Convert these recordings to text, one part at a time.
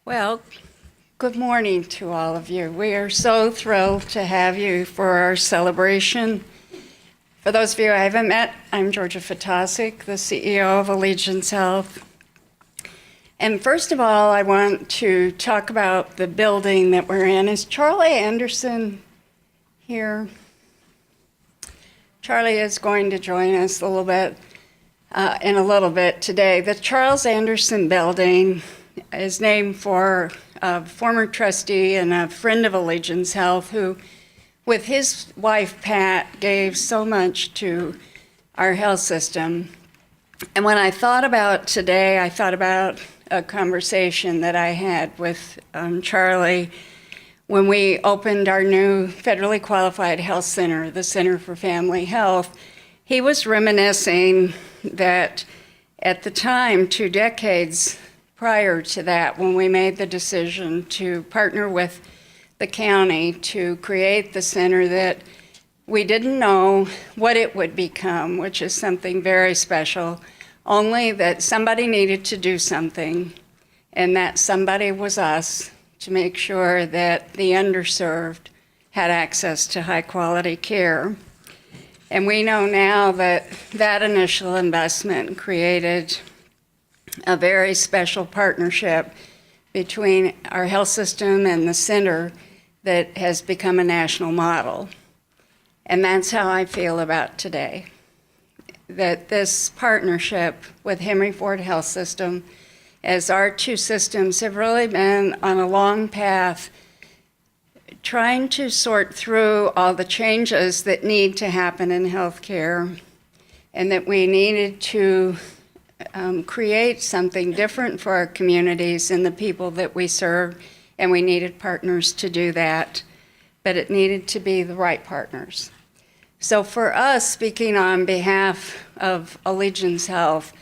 Well, good morning to all of you. We are so thrilled to have you for our celebration. For those of you I haven't met, I'm Georgia Fatasic, the CEO of Allegiance Health. And first of all, I want to talk about the building that we're in. Is Charlie Anderson here? Charlie is going to join us in a little bit today. The Charles Anderson Building is named for a former trustee and a friend of Allegiance Health who, with his wife Pat, gave so much to our health system. And when I thought about today, I thought about a conversation that I had with Charlie when we opened our new federally qualified health center, the Center for Family Health. He was reminiscing that at the time, 2 decades prior to that, when we made the decision to partner with the county to create the center, that we didn't know what it would become, which is something very special, only that somebody needed to do something, and that somebody was us, to make sure that the underserved had access to high quality care. And we know now that that initial investment created a very special partnership between our health system and the center that has become a national model. And that's how I feel about today, that this partnership with Henry Ford Health System, as our two systems have really been on a long path trying to sort through all the changes that need to happen in healthcare, and that we needed to create something different for our communities and the people that we serve, and we needed partners to do that, but it needed to be the right partners. So for us, speaking on behalf of Allegiance Health,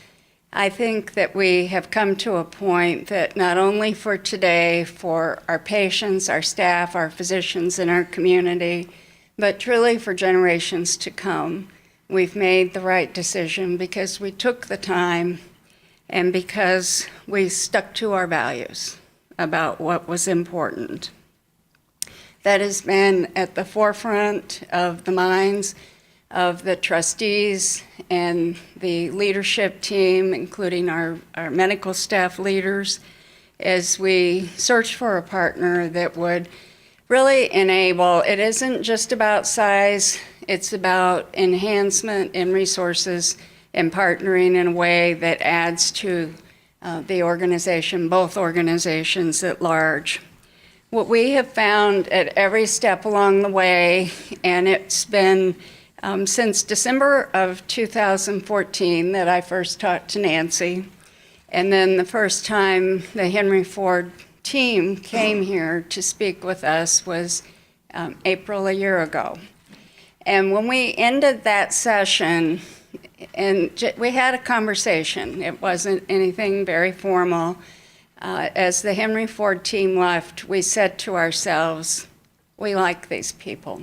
I think that we have come to a point that not only for today, for our patients, our staff, our physicians in our community, but truly for generations to come, we've made the right decision because we took the time and because we stuck to our values about what was important. That has been at the forefront of the minds of the trustees and the leadership team, including our medical staff leaders, as we search for a partner that would really enable. It isn't just about size, it's about enhancement in resources and partnering in a way that adds to the organization, both organizations at large. What we have found at every step along the way, and it's been since December of 2014 that I first talked to Nancy, and then the first time the Henry Ford team came here to speak with us was April a year ago. And when we ended that session, and we had a conversation, it wasn't anything very formal. As the Henry Ford team left, we said to ourselves, we like these people.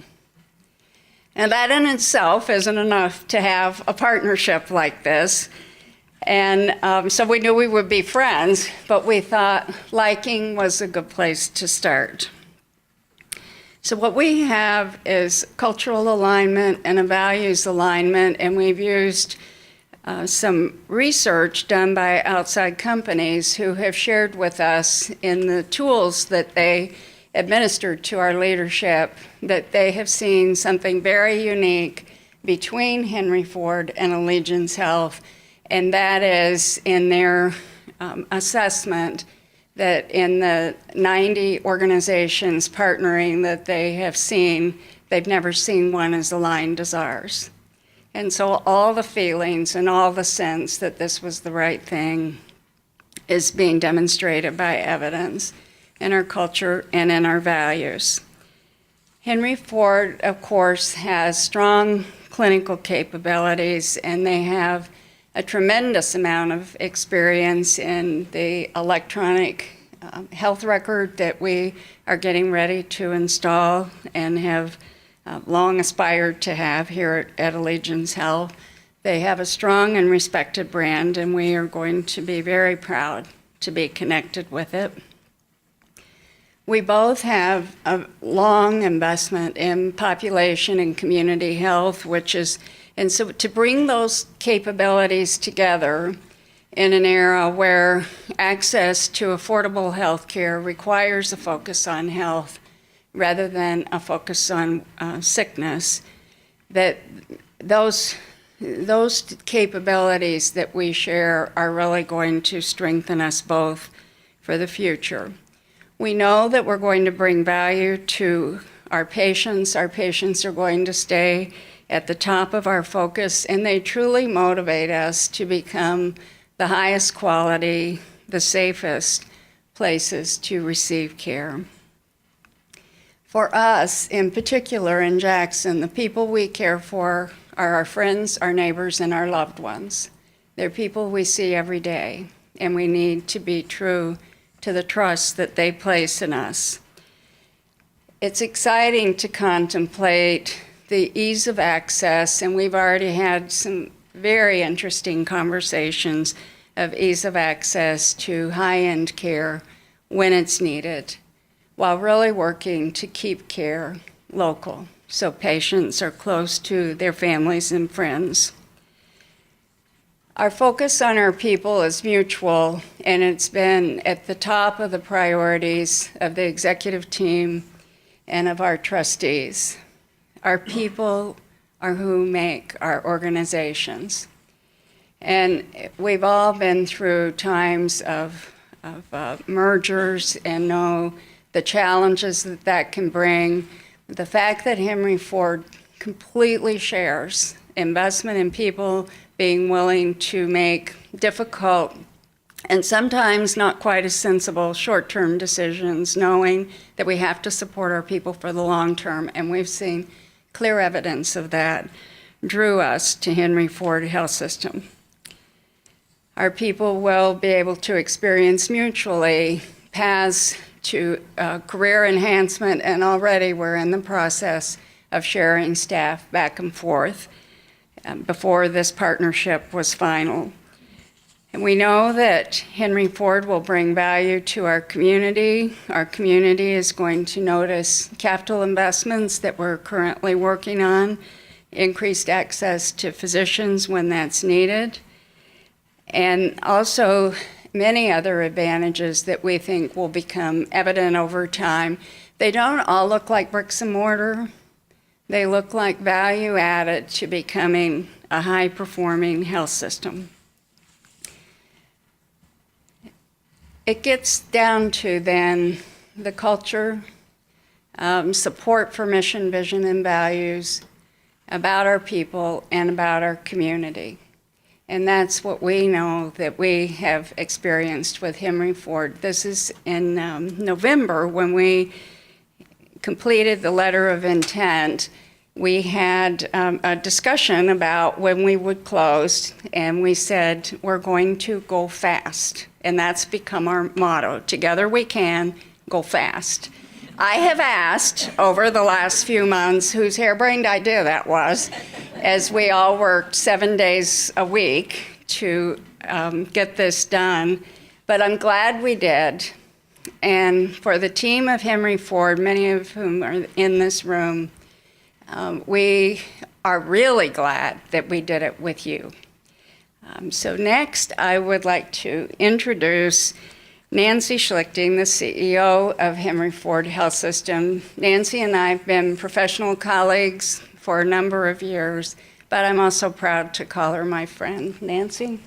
And that in itself isn't enough to have a partnership like this. And so we knew we would be friends, but we thought liking was a good place to start. So what we have is cultural alignment and a values alignment, and we've used some research done by outside companies who have shared with us in the tools that they administered to our leadership that they have seen something very unique between Henry Ford and Allegiance Health, and that is in their assessment that in the 90 organizations partnering that they have seen, they've never seen one as aligned as ours. And so all the feelings and all the sense that this was the right thing is being demonstrated by evidence in our culture and in our values. Henry Ford, of course, has strong clinical capabilities, and they have a tremendous amount of experience in the electronic health record that we are getting ready to install and have long aspired to have here at Allegiance Health. They have a strong and respected brand, and we are going to be very proud to be connected with it. We both have a long investment in population and community health, and so to bring those capabilities together in an era where access to affordable health care requires a focus on health rather than a focus on sickness, that those capabilities that we share are really going to strengthen us both for the future. We know that we're going to bring value to our patients. Our patients are going to stay at the top of our focus, and they truly motivate us to become the highest quality, the safest places to receive care. For us, in particular in Jackson, the people we care for are our friends, our neighbors, and our loved ones. They're people we see every day, and we need to be true to the trust that they place in us. It's exciting to contemplate the ease of access, and we've already had some very interesting conversations of ease of access to high-end care when it's needed, while really working to keep care local so patients are close to their families and friends. Our focus on our people is mutual, and it's been at the top of the priorities of the executive team and of our trustees. Our people are who make our organizations. And we've all been through times of mergers and know the challenges that can bring. The fact that Henry Ford completely shares investment in people being willing to make difficult and sometimes not quite as sensible short-term decisions, knowing that we have to support our people for the long term, and we've seen clear evidence of that, drew us to Henry Ford Health System. Our people will be able to experience mutually paths to career enhancement, and already we're in the process of sharing staff back and forth before this partnership was final. And we know that Henry Ford will bring value to our community. Our community is going to notice capital investments that we're currently working on, increased access to physicians when that's needed, and also many other advantages that we think will become evident over time. They don't all look like bricks and mortar. They look like value added to becoming a high-performing health system. It gets down to then the culture, support for mission, vision, and values, about our people and about our community. And that's what we know that we have experienced with Henry Ford. This is in November when we completed the letter of intent. We had a discussion about when we would close, and we said we're going to go fast. And that's become our motto. Together we can go fast. I have asked over the last few months whose harebrained idea that was, as we all worked 7 days a week to get this done, but I'm glad we did. And for the team of Henry Ford, many of whom are in this room, we are really glad that we did it with you. So next, I would like to introduce Nancy Schlichting, the CEO of Henry Ford Health System. Nancy and I have been professional colleagues for a number of years, but I'm also proud to call her my friend. Nancy?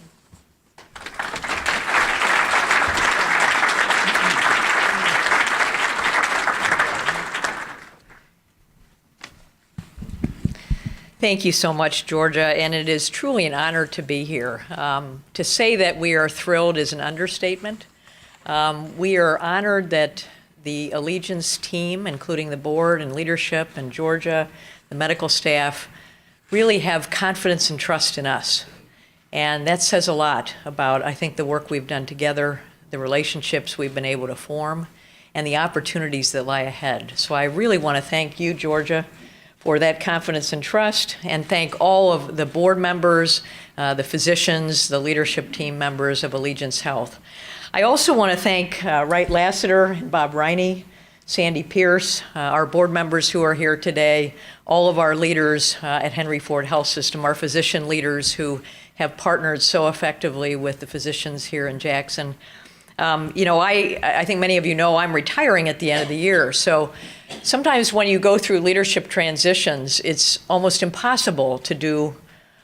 Thank you so much, Georgia, and it is truly an honor to be here. To say that we are thrilled is an understatement. We are honored that the Allegiance team, including the board and leadership and Georgia, the medical staff, really have confidence and trust in us. And that says a lot about, I think, the work we've done together, the relationships we've been able to form, and the opportunities that lie ahead. So I really want to thank you, Georgia, for that confidence and trust, and thank all of the board members, the physicians, the leadership team members of Allegiance Health. I also want to thank Wright Lassiter and Bob Riney, Sandy Pierce, our board members who are here today, all of our leaders at Henry Ford Health System, our physician leaders who have partnered so effectively with the physicians here in Jackson. I think many of you know I'm retiring at the end of the year. So sometimes when you go through leadership transitions, it's almost impossible to do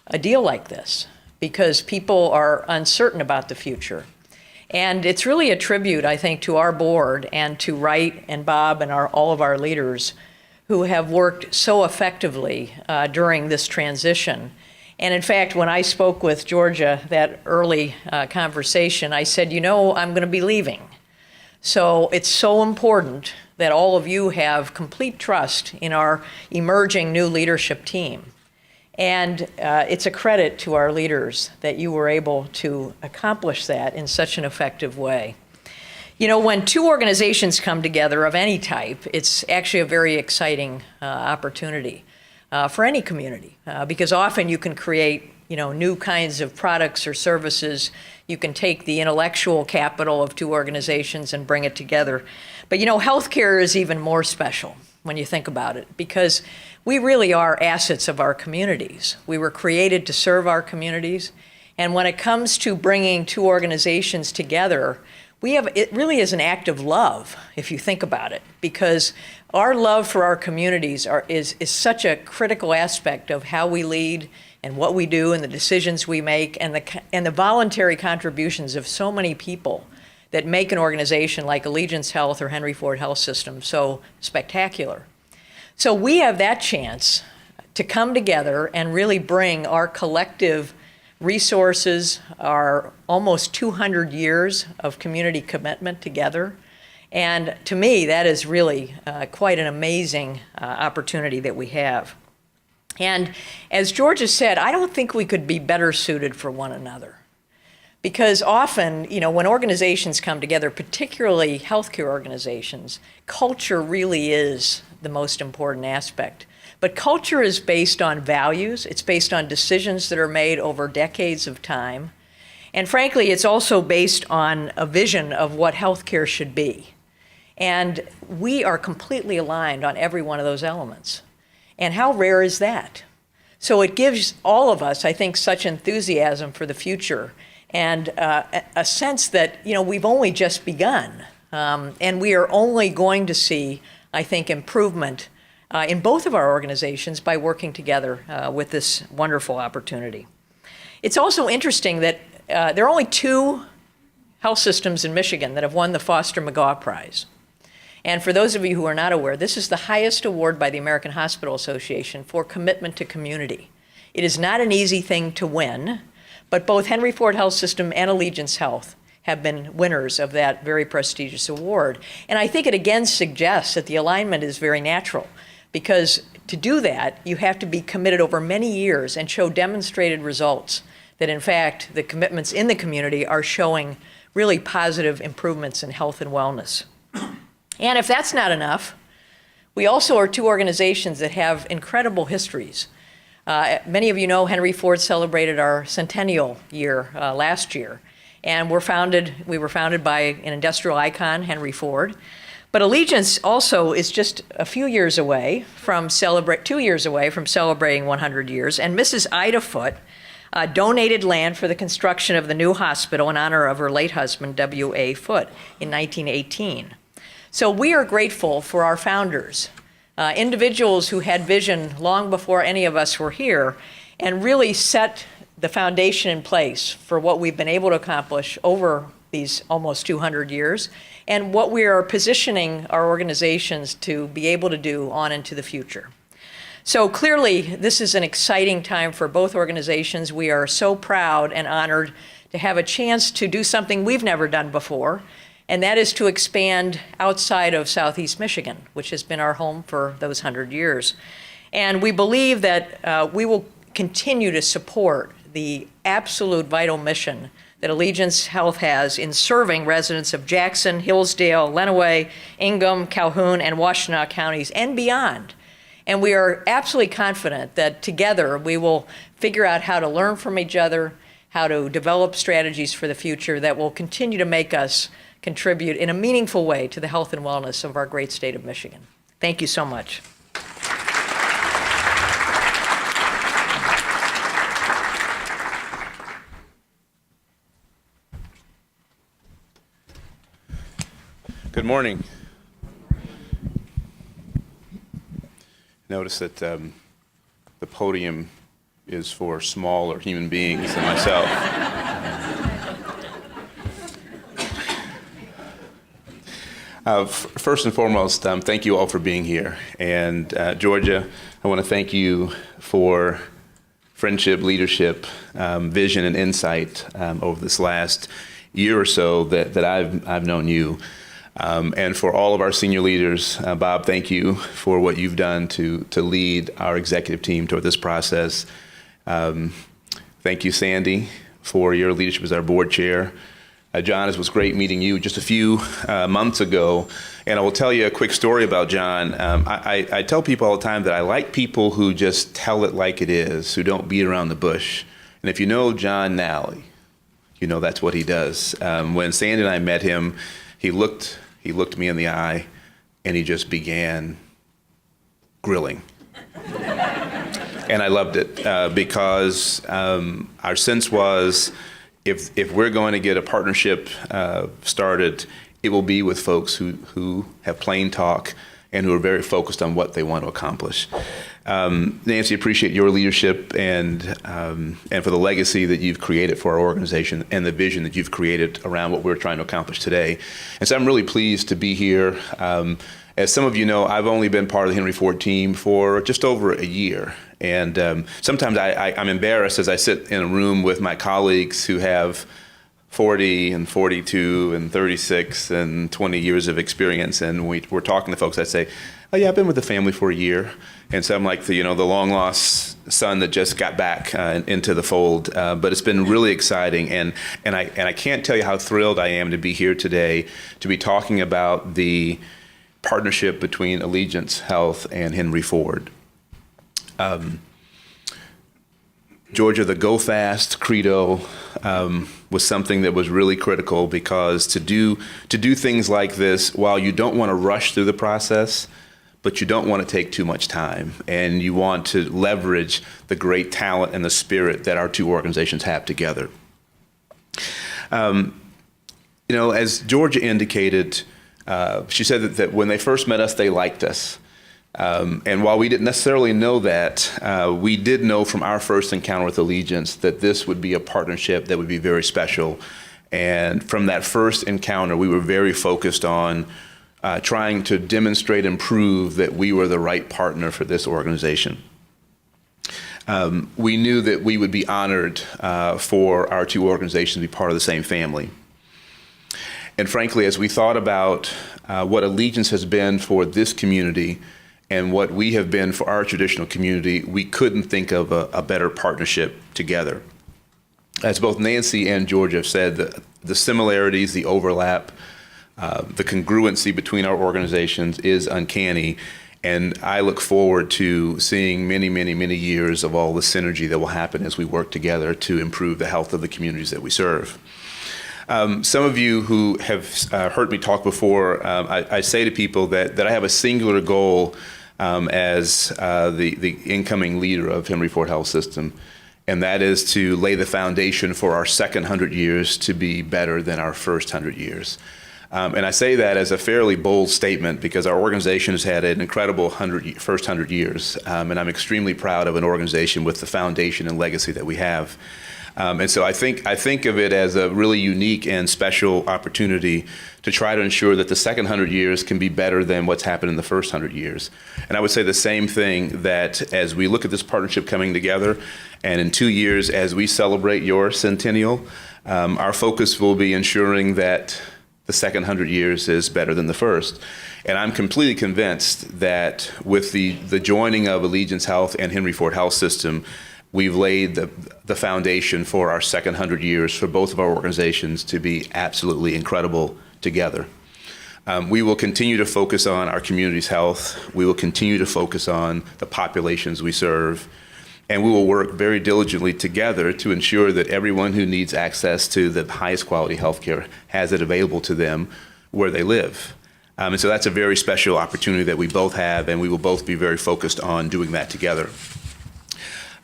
a deal like this because people are uncertain about the future. And it's really a tribute, I think, to our board and to Wright and Bob and all of our leaders who have worked so effectively during this transition. And in fact, when I spoke with Georgia, that early conversation, I said, I'm going to be leaving. So it's so important that all of you have complete trust in our emerging new leadership team. And it's a credit to our leaders that you were able to accomplish that in such an effective way. When two organizations come together of any type, it's actually a very exciting opportunity for any community because often you can create new kinds of products or services. You can take the intellectual capital of two organizations and bring it together. But healthcare is even more special when you think about it because we really are assets of our communities. We were created to serve our communities. And when it comes to bringing two organizations together, it really is an act of love, if you think about it, because our love for our communities is such a critical aspect of how we lead and what we do and the decisions we make and the voluntary contributions of so many people that make an organization like Allegiance Health or Henry Ford Health System so spectacular. So we have that chance to come together and really bring our collective resources, our almost 200 years of community commitment together. And to me, that is really quite an amazing opportunity that we have. And as Georgia said, I don't think we could be better suited for one another. Because often, when organizations come together, particularly healthcare organizations, culture really is the most important aspect. But culture is based on values. It's based on decisions that are made over decades of time. And frankly, it's also based on a vision of what healthcare should be. And we are completely aligned on every one of those elements. And how rare is that? So it gives all of us, I think, such enthusiasm for the future and a sense that, we've only just begun. And we are only going to see, I think, improvement in both of our organizations by working together with this wonderful opportunity. It's also interesting that there are only two health systems in Michigan that have won the Foster McGaugh Prize. And for those of you who are not aware, this is the highest award by the American Hospital Association for commitment to community. It is not an easy thing to win, but both Henry Ford Health System and Allegiance Health have been winners of that very prestigious award. And I think it again suggests that the alignment is very natural, because to do that, you have to be committed over many years and show demonstrated results that, in fact, the commitments in the community are showing really positive improvements in health and wellness. And if that's not enough, we also are two organizations that have incredible histories. Many of you know Henry Ford celebrated our centennial year last year, and we were founded by an industrial icon, Henry Ford. But Allegiance also is just a few years away from 2 years away from celebrating 100 years, and Mrs. Ida Foote donated land for the construction of the new hospital in honor of her late husband, W.A. Foote, in 1918. So we are grateful for our founders, individuals who had vision long before any of us were here, and really set the foundation in place for what we've been able to accomplish over these almost 200 years, and what we are positioning our organizations to be able to do on into the future. So clearly, this is an exciting time for both organizations. We are so proud and honored to have a chance to do something we've never done before, and that is to expand outside of Southeast Michigan, which has been our home for those 100 years. And we believe that we will continue to support the absolute vital mission that Allegiance Health has in serving residents of Jackson, Hillsdale, Lenawee, Ingham, Calhoun, and Washtenaw counties and beyond. And we are absolutely confident that together we will figure out how to learn from each other, how to develop strategies for the future that will continue to make us contribute in a meaningful way to the health and wellness of our great state of Michigan. Thank you so much. Good morning. Notice that the podium is for smaller human beings than myself. First and foremost, thank you all for being here. And Georgia, I want to thank you for friendship, leadership, vision, and insight over this last year or so that I've known you. And for all of our senior leaders, Bob, thank you for what you've done to lead our executive team toward this process. Thank you, Sandy, for your leadership as our board chair. John, it was great meeting you just a few months ago. And I will tell you a quick story about John. I tell people all the time that I like people who just tell it like it is, who don't beat around the bush. And if you know John Nally, you know that's what he does. When Sandy and I met him, he looked me in the eye, and he just began grilling. And I loved it because our sense was if we're going to get a partnership started, it will be with folks who have plain talk and who are very focused on what they want to accomplish. Nancy, appreciate your leadership and for the legacy that you've created for our organization and the vision that you've created around what we're trying to accomplish today. And so I'm really pleased to be here. As some of you know, I've only been part of the Henry Ford team for just over a year. And sometimes I'm embarrassed as I sit in a room with my colleagues who have 40 and 42 and 36 and 20 years of experience, and we're talking to folks. I say, "Oh yeah, I've been with the family for a year," and so I'm like the long lost son that just got back into the fold. But it's been really exciting, and I can't tell you how thrilled I am to be here today to be talking about the partnership between Allegiance Health and Henry Ford. Georgia, the Go Fast credo was something that was really critical because to do things like this, while you don't want to rush through the process, but you don't want to take too much time, and you want to leverage the great talent and the spirit that our two organizations have together. As Georgia indicated, she said that when they first met us, they liked us. And while we didn't necessarily know that, we did know from our first encounter with Allegiance that this would be a partnership that would be very special. And from that first encounter, we were very focused on trying to demonstrate and prove that we were the right partner for this organization. We knew that we would be honored for our two organizations to be part of the same family. And frankly, as we thought about what Allegiance has been for this community and what we have been for our traditional community, we couldn't think of a better partnership together. As both Nancy and Georgia have said, the similarities, the overlap, the congruency between our organizations is uncanny. And I look forward to seeing many, many, many years of all the synergy that will happen as we work together to improve the health of the communities that we serve. Some of you who have heard me talk before, I say to people that I have a singular goal as the incoming leader of Henry Ford Health System, and that is to lay the foundation for our second 100 years to be better than our first 100 years. And I say that as a fairly bold statement because our organization has had an incredible first 100 years, and I'm extremely proud of an organization with the foundation and legacy that we have. And so I think of it as a really unique and special opportunity to try to ensure that the second 100 years can be better than what's happened in the first 100 years. And I would say the same thing, that as we look at this partnership coming together, and in 2 years as we celebrate your centennial, our focus will be ensuring that the second 100 years is better than the first. And I'm completely convinced that with the joining of Allegiance Health and Henry Ford Health System, we've laid the foundation for our second 100 years for both of our organizations to be absolutely incredible together. We will continue to focus on our community's health. We will continue to focus on the populations we serve. And we will work very diligently together to ensure that everyone who needs access to the highest quality healthcare has it available to them where they live. And so that's a very special opportunity that we both have, and we will both be very focused on doing that together.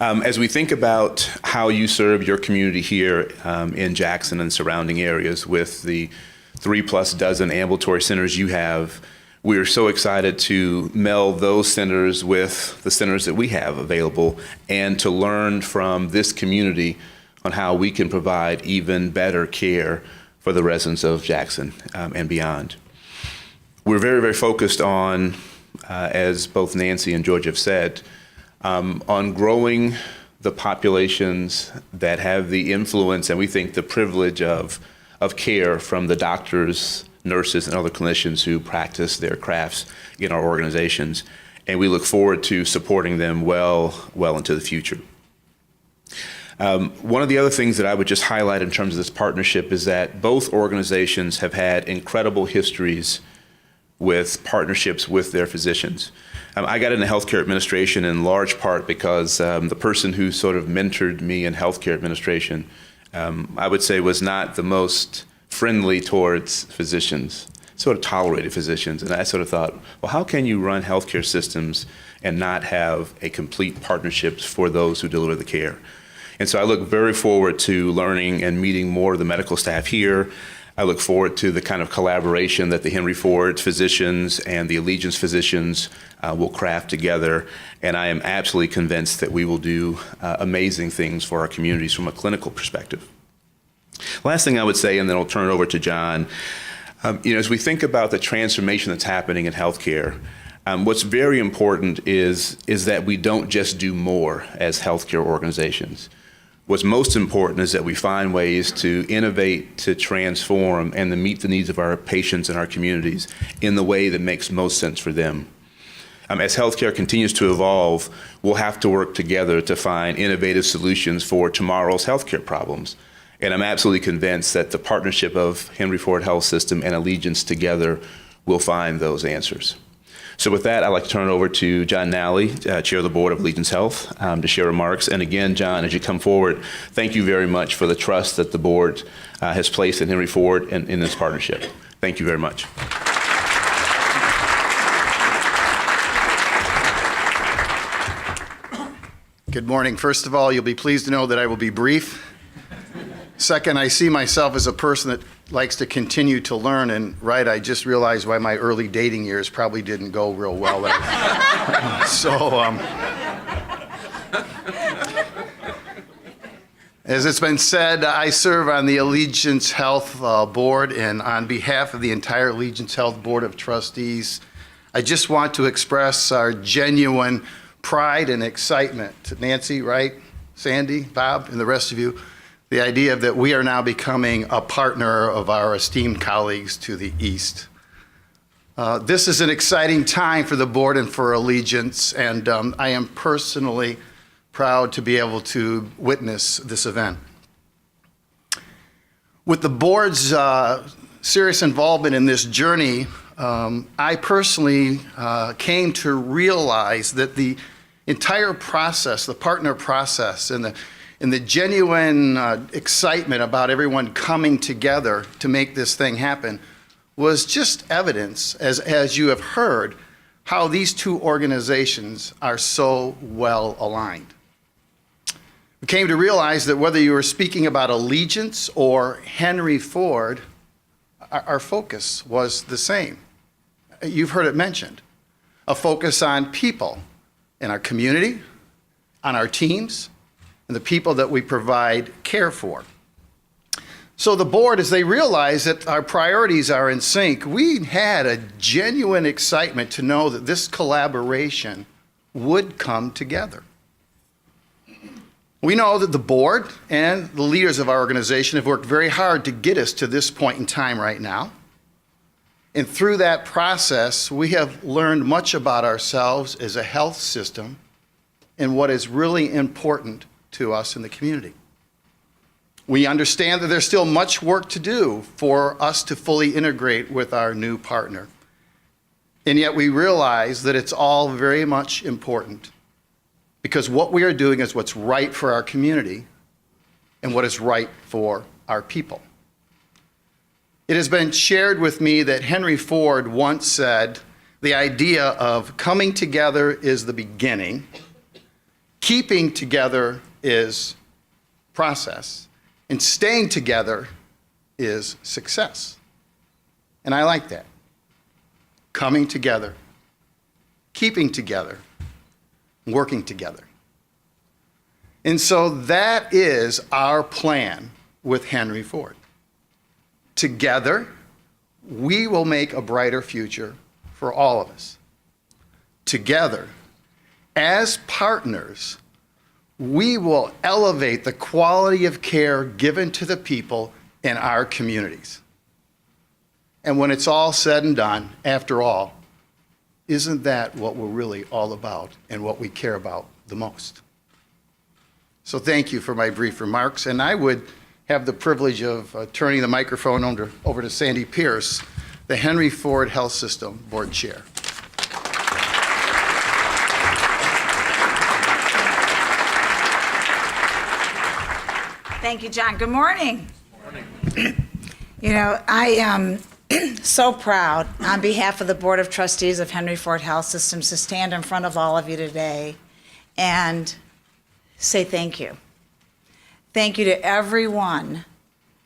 As we think about how you serve your community here in Jackson and surrounding areas with the 3+ dozen ambulatory centers you have, we are so excited to meld those centers with the centers that we have available and to learn from this community on how we can provide even better care for the residents of Jackson and beyond. We're very, very focused on, as both Nancy and George have said, on growing the populations that have the influence and we think the privilege of care from the doctors, nurses, and other clinicians who practice their crafts in our organizations. And we look forward to supporting them well into the future. One of the other things that I would just highlight in terms of this partnership is that both organizations have had incredible histories with partnerships with their physicians. I got into healthcare administration in large part because the person who sort of mentored me in healthcare administration, I would say, was not the most friendly towards physicians, sort of tolerated physicians. And I sort of thought, well, how can you run healthcare systems and not have a complete partnerships for those who deliver the care? And so I look very forward to learning and meeting more of the medical staff here. I look forward to the kind of collaboration that the Henry Ford physicians and the Allegiance physicians will craft together. And I am absolutely convinced that we will do amazing things for our communities from a clinical perspective. Last thing I would say, and then I'll turn it over to John, as we think about the transformation that's happening in healthcare, what's very important is that we don't just do more as healthcare organizations. What's most important is that we find ways to innovate, to transform, and to meet the needs of our patients and our communities in the way that makes most sense for them. As healthcare continues to evolve, we'll have to work together to find innovative solutions for tomorrow's healthcare problems. And I'm absolutely convinced that the partnership of Henry Ford Health System and Allegiance together will find those answers. So with that, I'd like to turn it over to John Nally, Chair of the Board of Allegiance Health, to share remarks. And again, John, as you come forward, thank you very much for the trust that the board has placed in Henry Ford and in this partnership. Thank you very much. Good morning. First of all, you'll be pleased to know that I will be brief. Second, I see myself as a person that likes to continue to learn, and I just realized why my early dating years probably didn't go real well. As it's been said, I serve on the Allegiance Health Board, and on behalf of the entire Allegiance Health Board of Trustees, I just want to express our genuine pride and excitement. Nancy, Sandy, Bob, and the rest of you, the idea that we are now becoming a partner of our esteemed colleagues to the east. This is an exciting time for the board and for Allegiance, and I am personally proud to be able to witness this event. With the board's serious involvement in this journey, I personally came to realize that the entire process, the partner process, and the genuine excitement about everyone coming together to make this thing happen was just evidence, as you have heard, how these two organizations are so well aligned. We came to realize that whether you were speaking about Allegiance or Henry Ford, our focus was the same. You've heard it mentioned, a focus on people in our community, on our teams, and the people that we provide care for. So the board, as they realized that our priorities are in sync, we had a genuine excitement to know that this collaboration would come together. We know that the board and the leaders of our organization have worked very hard to get us to this point in time right now. And through that process, we have learned much about ourselves as a health system and what is really important to us in the community. We understand that there's still much work to do for us to fully integrate with our new partner. And yet we realize that it's all very much important. because what we are doing is what's right for our community and what is right for our people. It has been shared with me that Henry Ford once said, the idea of coming together is the beginning, keeping together is process, and staying together is success. And I like that. Coming together, keeping together, working together. And so that is our plan with Henry Ford. Together, we will make a brighter future for all of us. Together, as partners, we will elevate the quality of care given to the people in our communities. And when it's all said and done, after all, isn't that what we're really all about and what we care about the most? So thank you for my brief remarks, and I would have the privilege of turning the microphone over to Sandy Pierce, the Henry Ford Health System Board Chair. Thank you, John. Good morning. Good morning. You know, I am so proud on behalf of the Board of Trustees of Henry Ford Health Systems to stand in front of all of you today and say thank you. Thank you to every one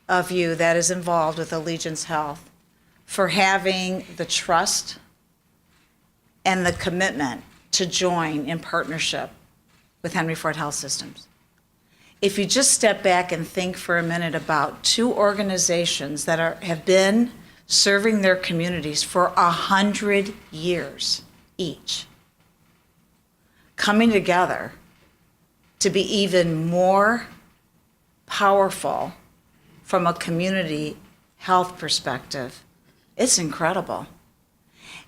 of you that is involved with Allegiance Health for having the trust and the commitment to join in partnership with Henry Ford Health Systems. If you just step back and think for a minute about two organizations that have been serving their communities for 100 years each, coming together to be even more powerful from a community health perspective, it's incredible.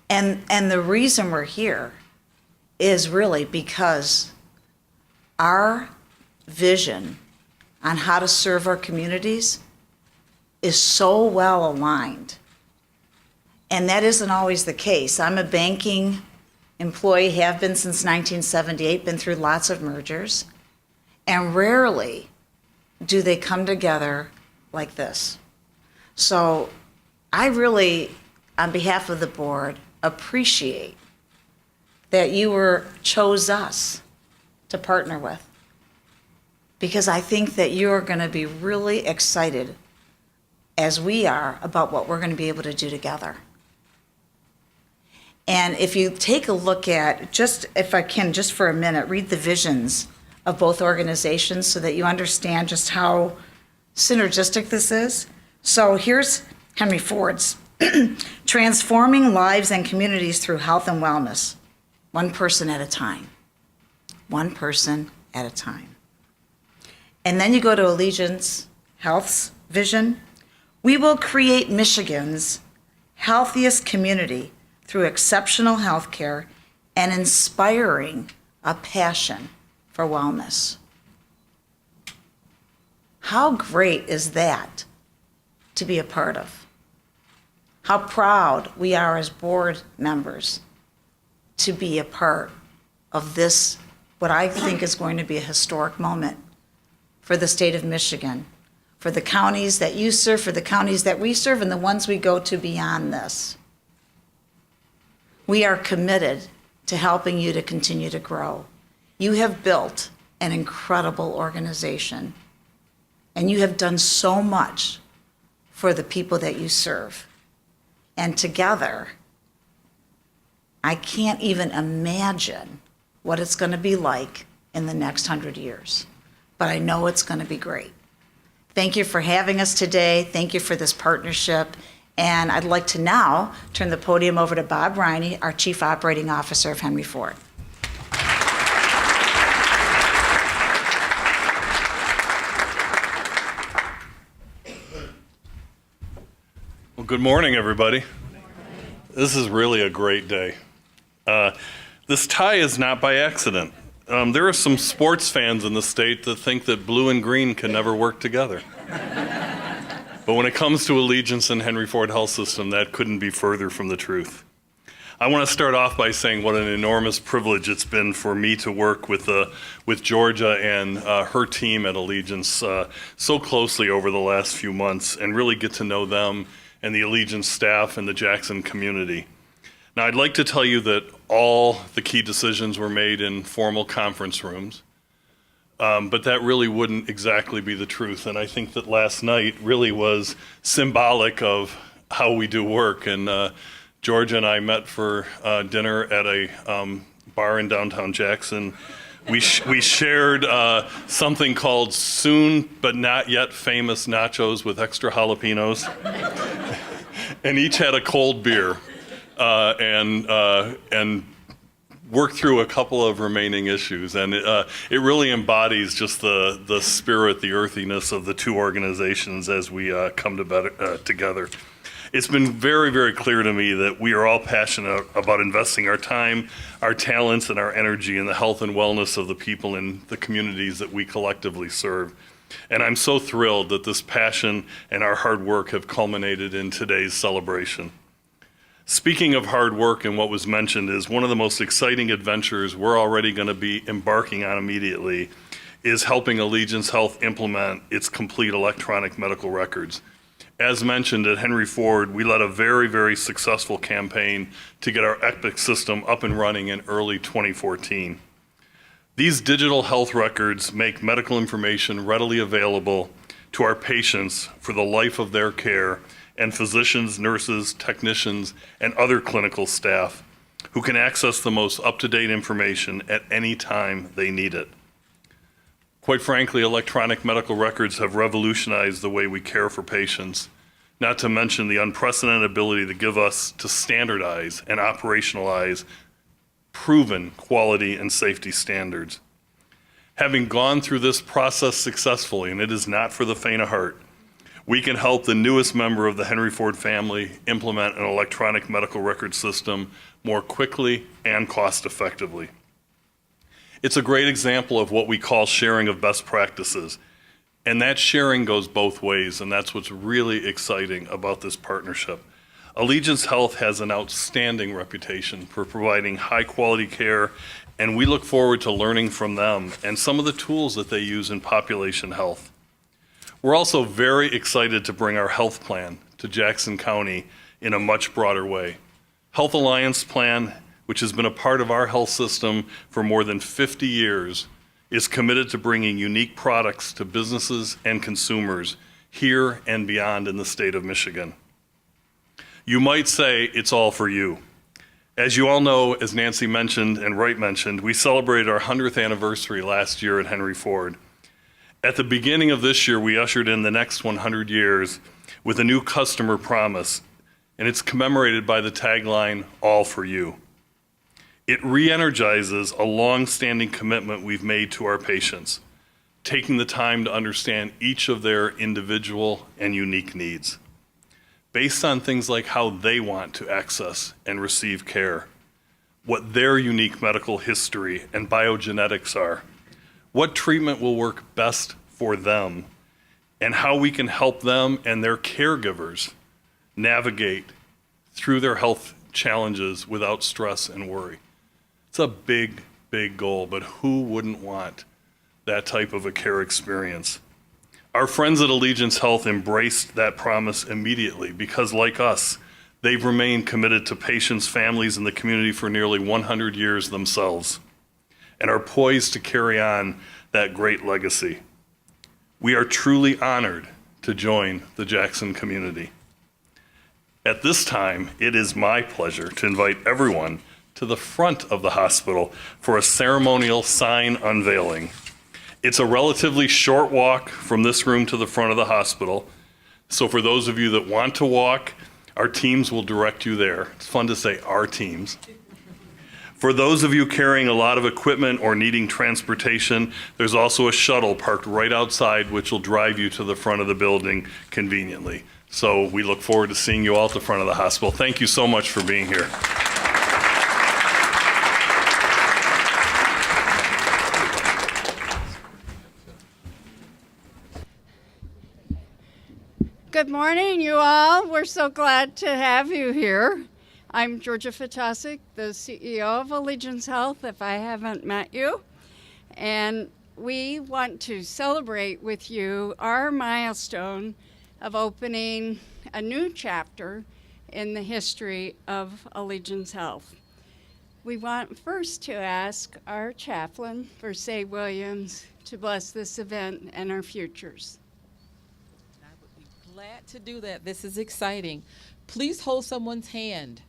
And the reason we're here is really because our vision on how to serve our communities is so well aligned. And that isn't always the case. I'm a banking employee, have been since 1978, been through lots of mergers, and rarely do they come together like this. So I really, on behalf of the board, appreciate that you chose us to partner with, because I think that you're going to be really excited, as we are, about what we're going to be able to do together. And if you take a look at, just if I can, just for a minute, read the visions of both organizations so that you understand just how synergistic this is. So here's Henry Ford's. Transforming lives and communities through health and wellness, one person at a time. One person at a time. And then you go to Allegiance Health's vision. We will create Michigan's healthiest community through exceptional health care and inspiring a passion for wellness. How great is that to be a part of? How proud we are as board members to be a part of this, what I think is going to be a historic moment for the state of Michigan, for the counties that you serve, for the counties that we serve, and the ones we go to beyond this. We are committed to helping you to continue to grow. You have built an incredible organization, and you have done so much for the people that you serve. And together, I can't even imagine what it's going to be like in the next 100 years. But I know it's going to be great. Thank you for having us today. Thank you for this partnership. And I'd like to now turn the podium over to Bob Riney, our Chief Operating Officer of Henry Ford. Well, good morning, everybody. This is really a great day. This tie is not by accident. There are some sports fans in the state that think that blue and green can never work together. But when it comes to Allegiance and Henry Ford Health System, that couldn't be further from the truth. I want to start off by saying what an enormous privilege it's been for me to work with Georgia and her team at Allegiance so closely over the last few months and really get to know them and the Allegiance staff and the Jackson community. Now, I'd like to tell you that all the key decisions were made in formal conference rooms, but that really wouldn't exactly be the truth. And I think that last night really was symbolic of how we do work. And Georgia and I met for dinner at a bar in downtown Jackson. We shared something called soon but not yet famous nachos with extra jalapenos, and each had a cold beer, and worked through a couple of remaining issues. And it really embodies just the spirit, the earthiness of the two organizations as we come together. It's been very, very clear to me that we are all passionate about investing our time, our talents, and our energy in the health and wellness of the people in the communities that we collectively serve. And I'm so thrilled that this passion and our hard work have culminated in today's celebration. Speaking of hard work, and what was mentioned is one of the most exciting adventures we're already going to be embarking on immediately is helping Allegiance Health implement its complete electronic medical records. As mentioned at Henry Ford, we led a very, very successful campaign to get our Epic system up and running in early 2014. These digital health records make medical information readily available to our patients for the life of their care, and physicians, nurses, technicians, and other clinical staff who can access the most up-to-date information at any time they need it. Quite frankly, electronic medical records have revolutionized the way we care for patients, not to mention the unprecedented ability to give us to standardize and operationalize proven quality and safety standards. Having gone through this process successfully, and it is not for the faint of heart, we can help the newest member of the Henry Ford family implement an electronic medical record system more quickly and cost effectively. It's a great example of what we call sharing of best practices. And that sharing goes both ways, and that's what's really exciting about this partnership. Allegiance Health has an outstanding reputation for providing high-quality care, and we look forward to learning from them and some of the tools that they use in population health. We're also very excited to bring our health plan to Jackson County in a much broader way. Health Alliance Plan, which has been a part of our health system for more than 50 years, is committed to bringing unique products to businesses and consumers here and beyond in the state of Michigan. You might say it's all for you. As you all know, as Nancy mentioned and Wright mentioned, we celebrated our 100th anniversary last year at Henry Ford. At the beginning of this year, we ushered in the next 100 years with a new customer promise, and it's commemorated by the tagline, "All for You." It re-energizes a long-standing commitment we've made to our patients, taking the time to understand each of their individual and unique needs, based on things like how they want to access and receive care, what their unique medical history and biogenetics are, what treatment will work best for them, and how we can help them and their caregivers navigate through their health challenges without stress and worry. It's a big, big goal, but who wouldn't want that type of a care experience? Our friends at Allegiance Health embraced that promise immediately because, like us, they've remained committed to patients, families, and the community for nearly 100 years themselves, and are poised to carry on that great legacy. We are truly honored to join the Jackson community. At this time, it is my pleasure to invite everyone to the front of the hospital for a ceremonial sign unveiling. It's a relatively short walk from this room to the front of the hospital. So for those of you that want to walk, our teams will direct you there. It's fun to say our teams. For those of you carrying a lot of equipment or needing transportation, there's also a shuttle parked right outside which will drive you to the front of the building conveniently. So we look forward to seeing you all at the front of the hospital. Thank you so much for being here. Good morning, you all. We're so glad to have you here. I'm Georgia Fatasic, the CEO of Allegiance Health, if I haven't met you. And we want to celebrate with you our milestone of opening a new chapter in the history of Allegiance Health. We want first to ask our chaplain, Versailles Williams, to bless this event and our futures. I would be glad to do that. This is exciting. Please hold someone's hand.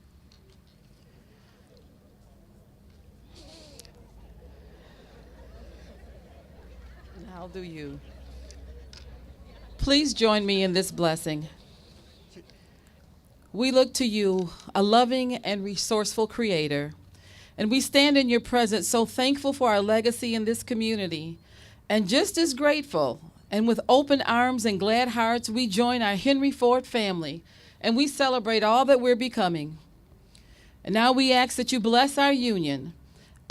And I'll do you. Please join me in this blessing. We look to you, a loving and resourceful Creator, and we stand in your presence so thankful for our legacy in this community, and just as grateful, and with open arms and glad hearts, we join our Henry Ford family, and we celebrate all that we're becoming. And now we ask that you bless our union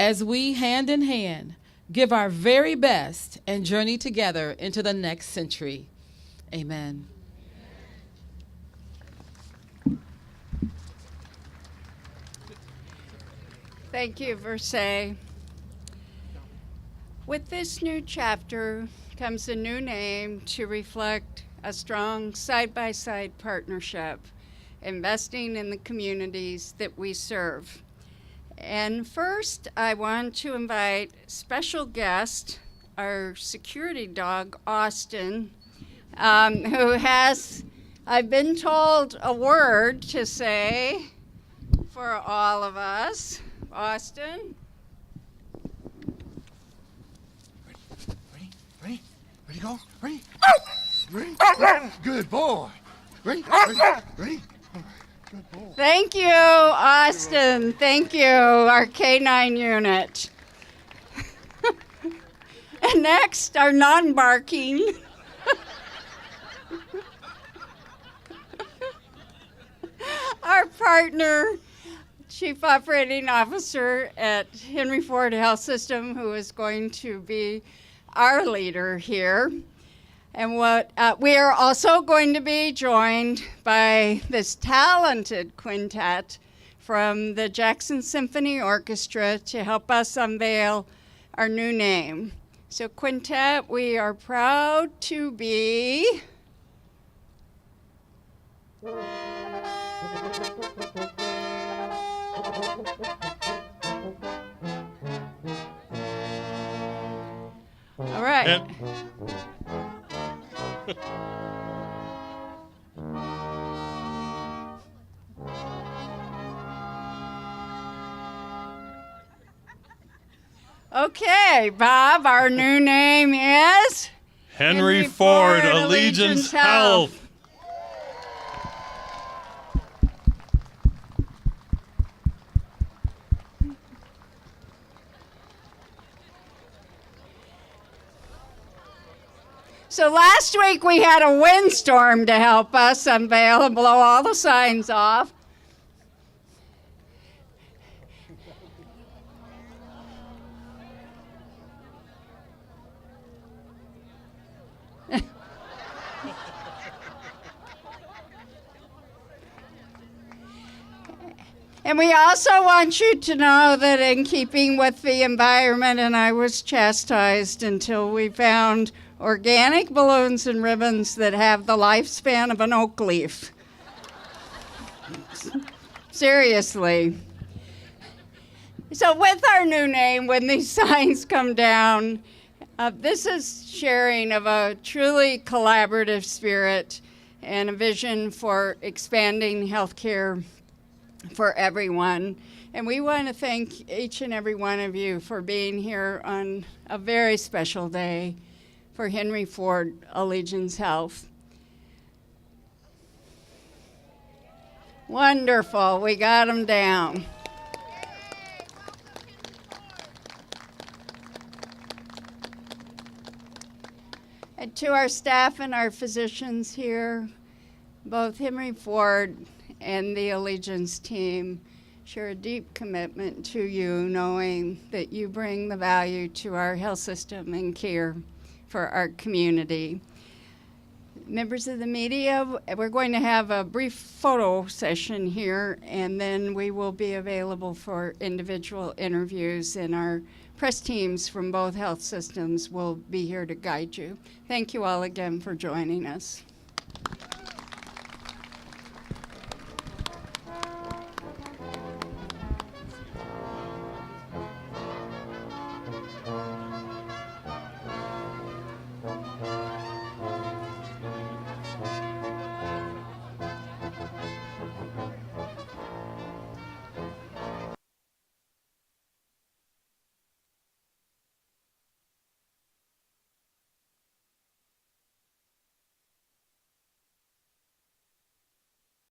as we, hand in hand, give our very best and journey together into the next century. Amen. Thank you, Versailles. With this new chapter comes a new name to reflect a strong side-by-side partnership, investing in the communities that we serve. And first, I want to invite special guest, our security dog, Austin, who has, I've been told, a word to say for all of us. Austin? Ready? Ready to go? Ready? Ready? Good boy. Ready? Ready? Good boy. Thank you, Austin. Thank you, our K-9 unit. And next, our non-barking. Our partner, Chief Operating Officer at Henry Ford Health System, who is going to be our leader here. And we are also going to be joined by this talented quintet from the Jackson Symphony Orchestra to help us unveil our new name. So quintet, we are proud to be all right. Okay, Bob, our new name is Henry Ford, Allegiance Health. So last week we had a windstorm to help us unveil and blow all the signs off. And we also want you to know that in keeping with the environment, and I was chastised until we found organic balloons and ribbons that have the lifespan of an oak leaf. Seriously. So with our new name, when these signs come down, this is sharing of a truly collaborative spirit and a vision for expanding healthcare for everyone. And we want to thank each and every one of you for being here on a very special day for Henry Ford Allegiance Health. Wonderful, we got them down. And to our staff and our physicians here, both Henry Ford and the Allegiance team share a deep commitment to you, knowing that you bring the value to our health system and care for our community. Members of the media, we're going to have a brief photo session here, and then we will be available for individual interviews, and our press teams from both health systems will be here to guide you. Thank you all again for joining us.